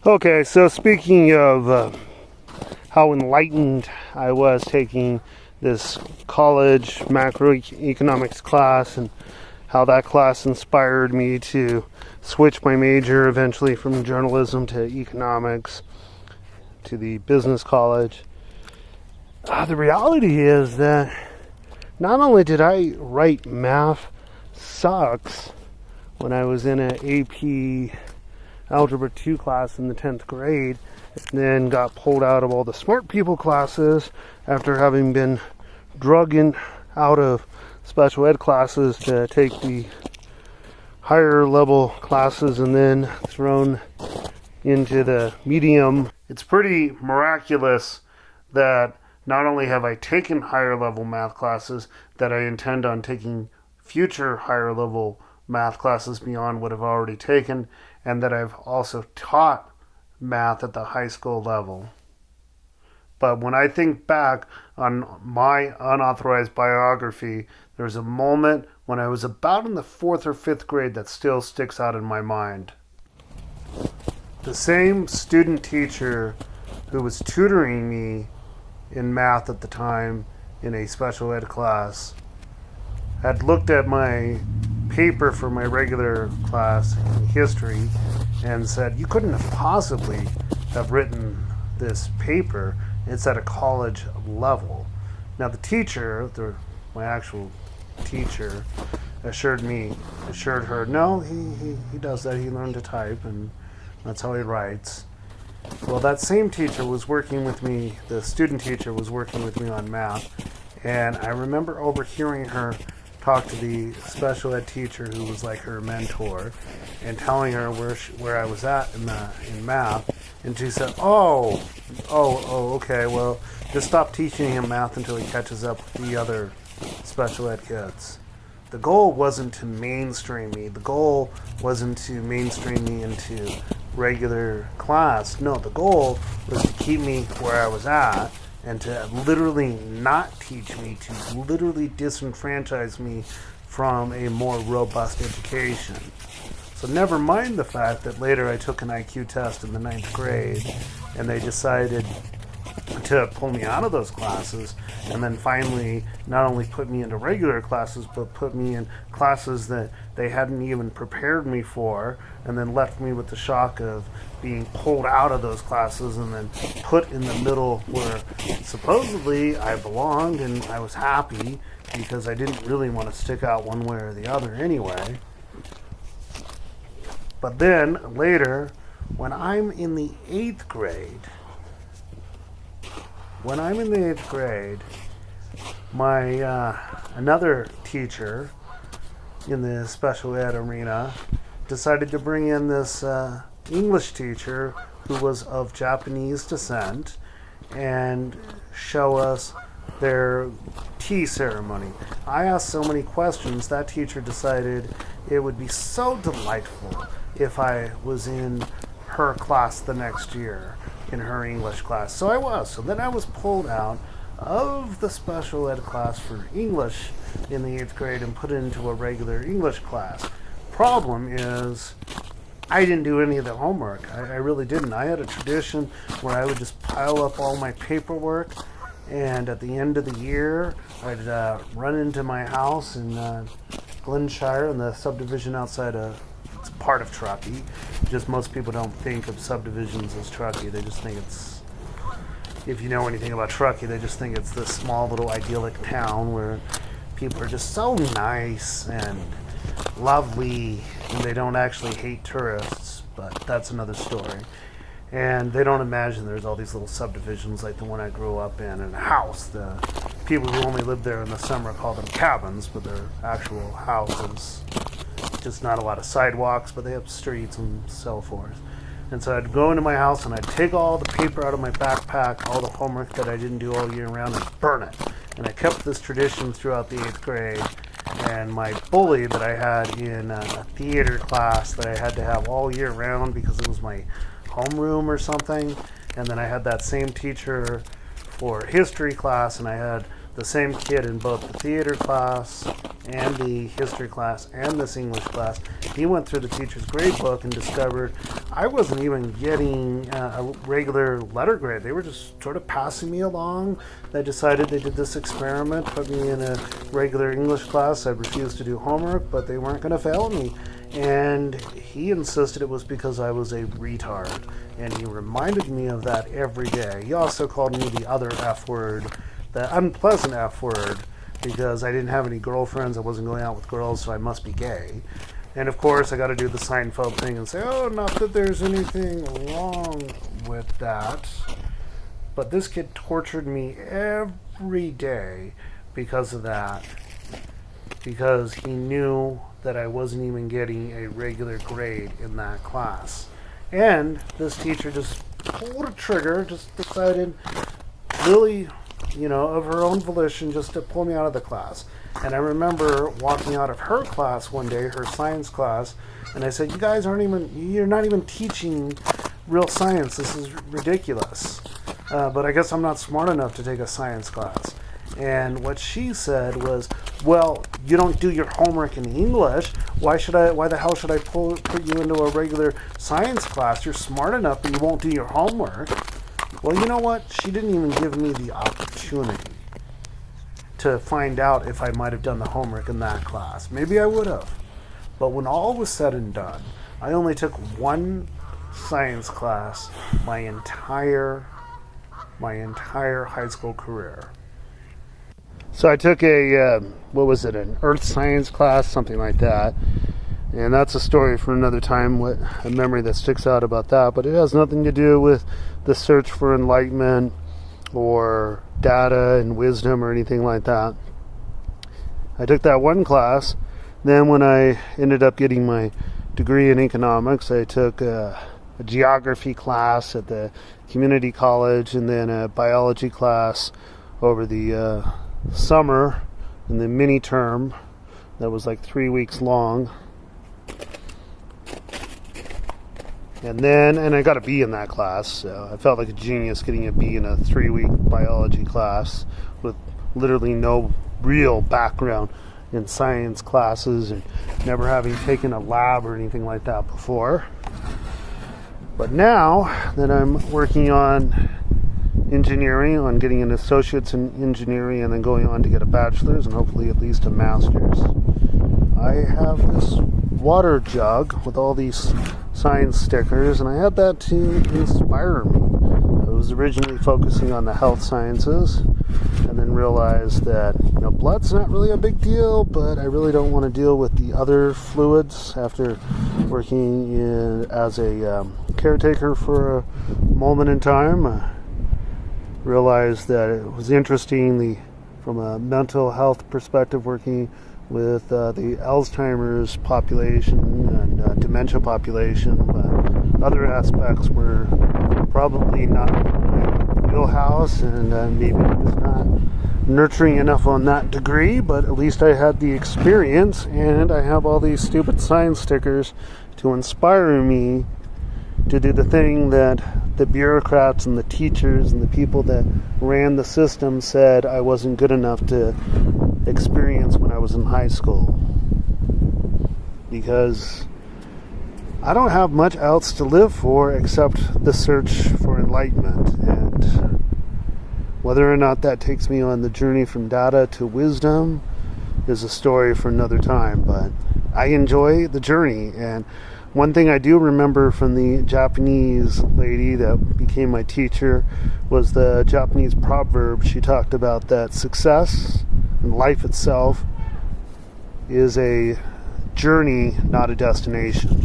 Okay, so speaking of how enlightened I was taking this college macroeconomics class and how that class inspired me to switch my major eventually from journalism to economics to the business college. The reality is that not only did I write math sucks when I was in an AP Algebra 2 class in the 10th grade, and then got pulled out of all the smart people classes after having been drugged out of special ed classes to take the higher level classes and then thrown into the medium. It's pretty miraculous that not only have I taken higher level math classes, that I intend on taking future higher level math classes beyond what I've already taken, and that I've also taught math at the high school level. But when I think back on my unauthorized biography, there's a moment when I was about in the 4th or 5th grade that still sticks out in my mind. The same student teacher who was tutoring me in math at the time in a special ed class had looked at my paper for my regular class in history and said, "You couldn't have possibly have written this paper. It's at a college level." Now the teacher, my actual teacher, assured her, no, he does that. He learned to type, and that's how he writes. Well, that same teacher was working with me, the student teacher was working with me on math, and I remember overhearing her talk to the special ed teacher who was like her mentor and telling her where I was at in math, and she said, oh, okay, well, just stop teaching him math until he catches up with the other special ed kids. The goal wasn't to mainstream me. The goal wasn't to mainstream me into regular class. No, the goal was to keep me where I was at and to literally not teach me, to literally disenfranchise me from a more robust education. So never mind the fact that later I took an IQ test in the 9th grade and they decided to pull me out of those classes, and then finally not only put me into regular classes but put me in classes that they hadn't even prepared me for, and then left me with the shock of being pulled out of those classes and then put in the middle where supposedly I belonged, and I was happy because I didn't really want to stick out one way or the other anyway. But then later, when I'm in the 8th grade, my another teacher in the special ed arena decided to bring in this English teacher who was of Japanese descent and show us their tea ceremony. I asked so many questions, that teacher decided it would be so delightful if I was in her class the next year, in her English class. So I was. So then I was pulled out of the special ed class for English in the 8th grade and put into a regular English class. Problem is, I didn't do any of the homework. I really didn't. I had a tradition where I would just pile up all my paperwork, and at the end of the year, I'd run into my house in Glenshire, in the subdivision outside of, it's part of Truckee. Just most people don't think of subdivisions as Truckee. They just think it's, if you know anything about Truckee, they just think it's this small little idyllic town where people are just so nice and lovely, and they don't actually hate tourists, but that's another story. And they don't imagine there's all these little subdivisions like the one I grew up in a house. The people who only live there in the summer call them cabins, but they're actual houses. Just not a lot of sidewalks, but they have streets and so forth. And so I'd go into my house and I'd take all the paper out of my backpack, all the homework that I didn't do all year round, and burn it. And I kept this tradition throughout the 8th grade. And my bully that I had in a theater class that I had to have all year round because it was my homeroom or something. And then I had that same teacher for history class, and I had the same kid in both the theater class and the history class and this English class. He went through the teacher's grade book and discovered I wasn't even getting a regular letter grade. They were just sort of passing me along. They decided they did this experiment, put me in a regular English class. I refused to do homework, but they weren't going to fail me. And he insisted it was because I was a retard. And he reminded me of that every day. He also called me the other F word, the unpleasant F word, because I didn't have any girlfriends. I wasn't going out with girls, so I must be gay. And of course, I got to do the Seinfeld thing and say, oh, not that there's anything wrong with that. But this kid tortured me every day because of that. Because he knew that I wasn't even getting a regular grade in that class. And this teacher just pulled a trigger, just decided, really, of her own volition, just to pull me out of the class. And I remember walking out of her class one day, her science class, and I said, you're not even teaching real science. This is ridiculous. But I guess I'm not smart enough to take a science class. And what she said was, well, you don't do your homework in English. Why the hell should I put you into a regular science class? You're smart enough, but you won't do your homework. Well, you know what? She didn't even give me the opportunity to find out if I might have done the homework in that class. Maybe I would have. But when all was said and done, I only took one science class my entire high school career. So I took an earth science class, something like that. And that's a story for another time, a memory that sticks out about that. But it has nothing to do with the search for enlightenment or data and wisdom or anything like that. I took that one class. Then when I ended up getting my degree in economics, I took a geography class at the community college and then a biology class over the summer in the mini term that was like 3 weeks long. And I got a B in that class, so I felt like a genius getting a B in a 3-week biology class with literally no real background in science classes and never having taken a lab or anything like that before. But now that I'm working on engineering, on getting an associate's in engineering and then going on to get a bachelor's and hopefully at least a master's, I have this water jug with all these science stickers, and I had that to inspire me. I was originally focusing on the health sciences and then realized that blood's not really a big deal, but I really don't want to deal with the other fluids. After working as a caretaker for a moment in time, I realized that it was interesting from a mental health perspective, working with the Alzheimer's population and dementia population, but other aspects were probably not my wheelhouse, and maybe I was not nurturing enough on that degree, but at least I had the experience, and I have all these stupid science stickers to inspire me to do the thing that the bureaucrats and the teachers and the people that ran the system said I wasn't good enough to experience when I was in high school. Because I don't have much else to live for except the search for enlightenment, and whether or not that takes me on the journey from data to wisdom is a story for another time. But I enjoy the journey, and one thing I do remember from the Japanese lady that became my teacher was the Japanese proverb. She talked about that success and life itself is a journey, not a destination.